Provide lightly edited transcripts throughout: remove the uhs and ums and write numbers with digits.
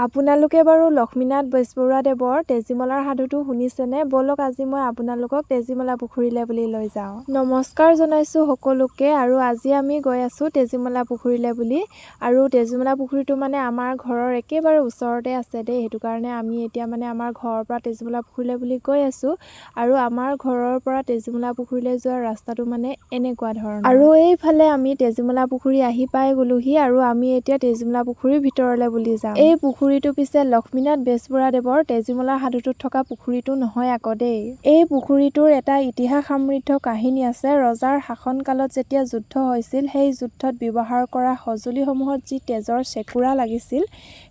আপোনালোকে বাৰু লক্ষ্মীনাথ বেজবৰুৱাদেৱৰ তেজীমলাৰ সাধুটো শুনিছেনে? বলক আজি মই আপোনালোকক তেজীমলা পুখুৰীলৈ বুলি লৈ যাওঁ। নমস্কাৰ জনাইছোঁ সকলোকে। আৰু আজি আমি গৈ আছোঁ তেজীমলা পুখুৰীলৈ বুলি। আৰু তেজীমলা পুখুৰীটো মানে আমাৰ ঘৰৰ একেবাৰে ওচৰতে আছে দেই। সেইটো কাৰণে আমি এতিয়া মানে আমাৰ ঘৰৰ পৰা তেজীমলা পুখুৰীলৈ বুলি গৈ আছোঁ। আৰু আমাৰ ঘৰৰ পৰা তেজীমলা পুখুৰীলৈ যোৱাৰ ৰাস্তাটো মানে এনেকুৱা ধৰণৰ। আৰু এইফালে আমি তেজীমলা পুখুৰী আহি পাই গ'লোহি। আৰু আমি এতিয়া তেজীমলা পুখুৰীৰ ভিতৰলৈ বুলি যাম। এই পুখুৰীটো পিছে লক্ষ্মীনাথ বেজবৰুৱাদেৱৰ তেজীমলাৰ সাধুটোত থকা পুখুৰীটো নহয় আকৌ দেই। এই পুখুৰীটোৰ এটা ইতিহাস সমৃদ্ধ কাহিনী আছে। ৰজাৰ শাসনকালত যেতিয়া যুদ্ধ হৈছিল, সেই যুদ্ধত ব্যৱহাৰ কৰা সঁজুলিসমূহত যি তেজৰ চেকুৰা লাগিছিল,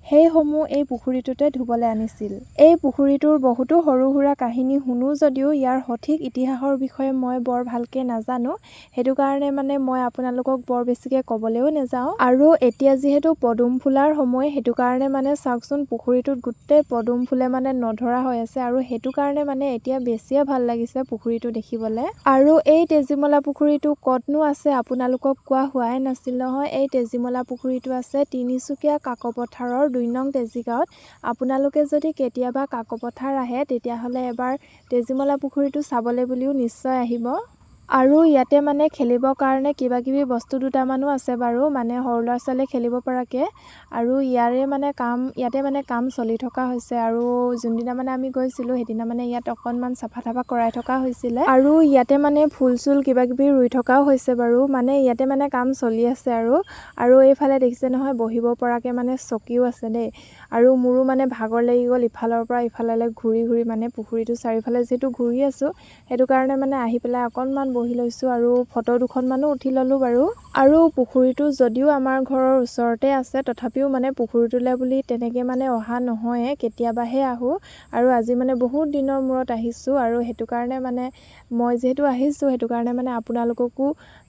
সেইসমূহ এই পুখুৰীটোতে ধুবলৈ আনিছিল। এই পুখুৰীটোৰ বহুতো সৰু সুৰা কাহিনী শুনো যদিও ইয়াৰ সঠিক ইতিহাসৰ বিষয়ে মই বৰ ভালকৈ নাজানো। সেইটো কাৰণে মানে মই আপোনালোকক বৰ বেছিকৈ ক'বলৈও নাযাওঁ। আৰু এতিয়া যিহেতু পদুম ফুলাৰ সময়, সেইটো কাৰণে মানে চাওকচোন পুখুৰীটোত গোটেই পদুম ফুলে মানে নধৰা হৈ আছে। আৰু সেইটো কাৰণে মানে এতিয়া বেছিয়ে ভাল লাগিছে পুখুৰীটো দেখিবলৈ। আৰু এই তেজীমলা পুখুৰীটো ক'তনো আছে আপোনালোকক কোৱা হোৱাই নাছিল নহয়। এই তেজীমলা পুখুৰীটো আছে তিনিচুকীয়া কাকপথাৰৰ ২ নং তেজীগাঁৱত। আপোনালোকে যদি কেতিয়াবা কাকপথাৰ আহে তেতিয়াহ'লে এবাৰ তেজীমলা পুখুৰীটো চাবলৈ বুলিও নিশ্চয় আহিব। আৰু ইয়াতে মানে খেলিবৰ কাৰণে কিবা কিবি বস্তু দুটামানো আছে বাৰু, মানে সৰু ল'ৰা ছোৱালীয়ে খেলিব পৰাকৈ। আৰু ইয়াতে মানে কাম চলি থকা হৈছে। আৰু যোনদিনা মানে আমি গৈছিলোঁ সেইদিনা মানে ইয়াত অকণমান চাফা তাফা কৰাই থকা হৈছিলে। আৰু ইয়াতে মানে ফুল চুল কিবা কিবি ৰুই থকাও হৈছে বাৰু, মানে ইয়াতে মানে কাম চলি আছে। আৰু এইফালে দেখিছে নহয় বহিব পৰাকৈ মানে চকীও আছে দেই। আৰু মোৰো মানে ভাগৰ লাগি গ'ল ইফালৰ পৰা ইফাললৈ ঘূৰি ঘূৰি, মানে পুখুৰীটো চাৰিওফালে যিহেতু ঘূৰি আছোঁ, সেইটো কাৰণে মানে আহি পেলাই অকণমান বহি লৈছোঁ আৰু ফটো দুখনমানো উঠি ল'লোঁ বাৰু। আৰু পুখুৰীটো যদিও আমাৰ ঘৰৰ ওচৰতে আছে, তথাপিও মানে পুখুৰীটোলৈ বুলি তেনেকৈ মানে অহা নহয়ে, কেতিয়াবাহে আহোঁ। আৰু আজি মানে বহুত দিনৰ মূৰত আহিছোঁ। আৰু সেইটো কাৰণে মানে মই যিহেতু আহিছোঁ, সেইটো কাৰণে মানে আপোনালোককো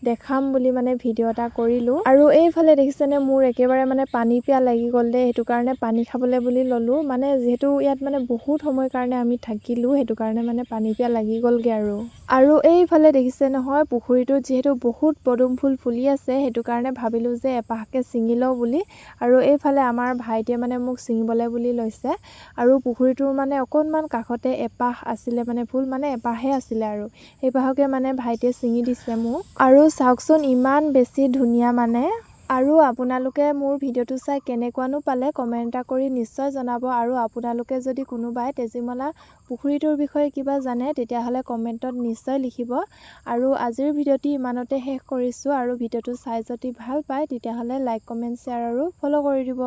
দেখাম বুলি মানে ভিডিঅ' এটা কৰিলোঁ। আৰু এইফালে দেখিছেনে মোৰ একেবাৰে মানে পানী পিয়াহ লাগি গ'ল দেই। সেইটো কাৰণে পানী খাবলৈ বুলি ল'লোঁ। মানে যিহেতু ইয়াত মানে বহুত সময়ৰ কাৰণে আমি থাকিলোঁ, সেইটো কাৰণে মানে পানী পিয়াহ লাগি গ'লগৈ আৰু এইফালে দেখিছে নহয় পুখুৰীটোত যিহেতু বহুত পদুম ফুল ফুলি আছে, সেইটো কাৰণে ভাবিলোঁ যে এপাহকৈ ছিঙি লওঁ বুলি। আৰু এইফালে আমাৰ ভাইটিয়ে মানে মোক ছিঙিবলৈ বুলি লৈছে। আৰু পুখুৰীটোৰ মানে অকণমান কাষতে এপাহ আছিলে, মানে ফুল মানে এপাহে আছিলে। আৰু সেইপাহকে মানে ভাইটিয়ে ছিঙি দিছে মোক। আৰু চাওকচোন ইমান বেছি ধুনীয়া মানে। আৰু আপোনালোকে মোৰ ভিডিঅ'টো চাই কেনেকুৱানো পালে কমেণ্ট এটা কৰি নিশ্চয় জনাব। আৰু আপোনালোকে যদি কোনোবাই তেজীমলা পুখুৰীটোৰ বিষয়ে কিবা জানে তেতিয়াহ'লে কমেণ্টত নিশ্চয় লিখিব। আৰু আজিৰ ভিডিঅ'টি ইমানতে শেষ কৰিছোঁ। আৰু ভিডিঅ'টো চাই যদি ভাল পায় তেতিয়াহ'লে লাইক কমেণ্ট শ্বেয়াৰ আৰু ফ'ল' কৰি দিব।